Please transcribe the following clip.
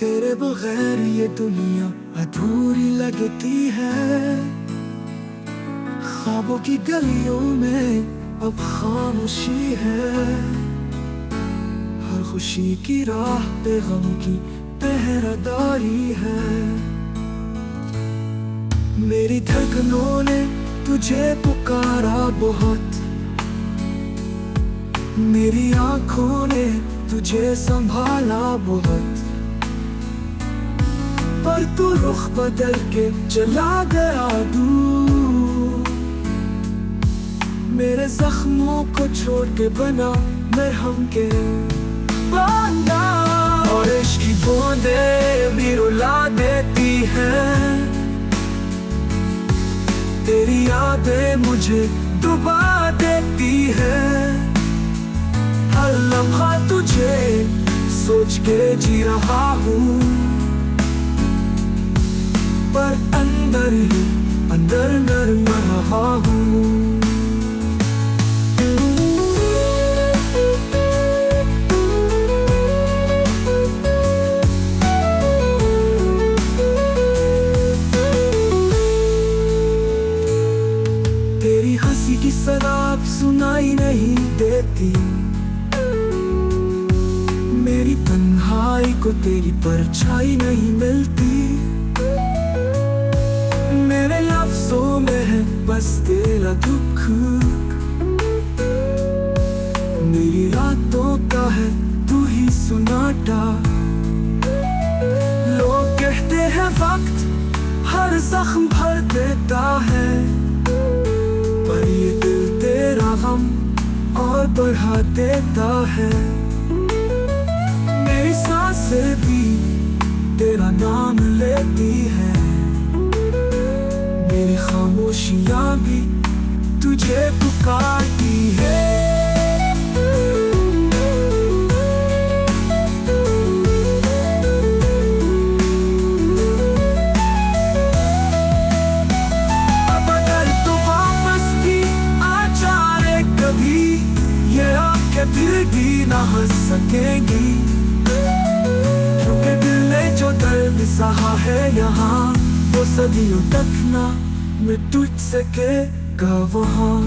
तेरे बगैर ये दुनिया अधूरी लगती है। ख्वाबों की गलियों में अब खामोशी है। हर खुशी की राह पे गम की पहरादारी है। मेरी धड़कनों ने तुझे पुकारा बहुत, मेरी आंखों ने तुझे संभाला बहुत, पर तू रुख बदल के चला गया दूर। मेरे जख्मों को छोड़ के बना मरहम के बांदा, और इश्क की बूंदें भी रुला देती हैं। तेरी यादें मुझे डुबा देती है। हर लम्हा तुझे सोच के जी रहा हूँ, पर अंदर ही अंदर मर रहा हूँ। तेरी हंसी की शराब सुनाई नहीं देती, मेरी तन्हाई को तेरी परछाई नहीं मिलती। मेरे लफ्ज़ों में है बस तेरा दुख, मेरी रातों का है तू ही सुनाटा। लोग कहते हैं वक्त हर जख्म भर देता है, पर ये दिल तेरा गम और बढ़ा देता है। मेरी सांसें भी तेरा नाम लेती है, मेरी खामोशियां भी तुझे पुकारती है। अब अगर तू वापस भी आ जाए कभी, ये आंखें फिर भी ना हंस सकेंगी, क्योंकि दिल ने जो दर्द सहा है यहाँ, वो सदियों तक ना मिट सकेगा वहाँ।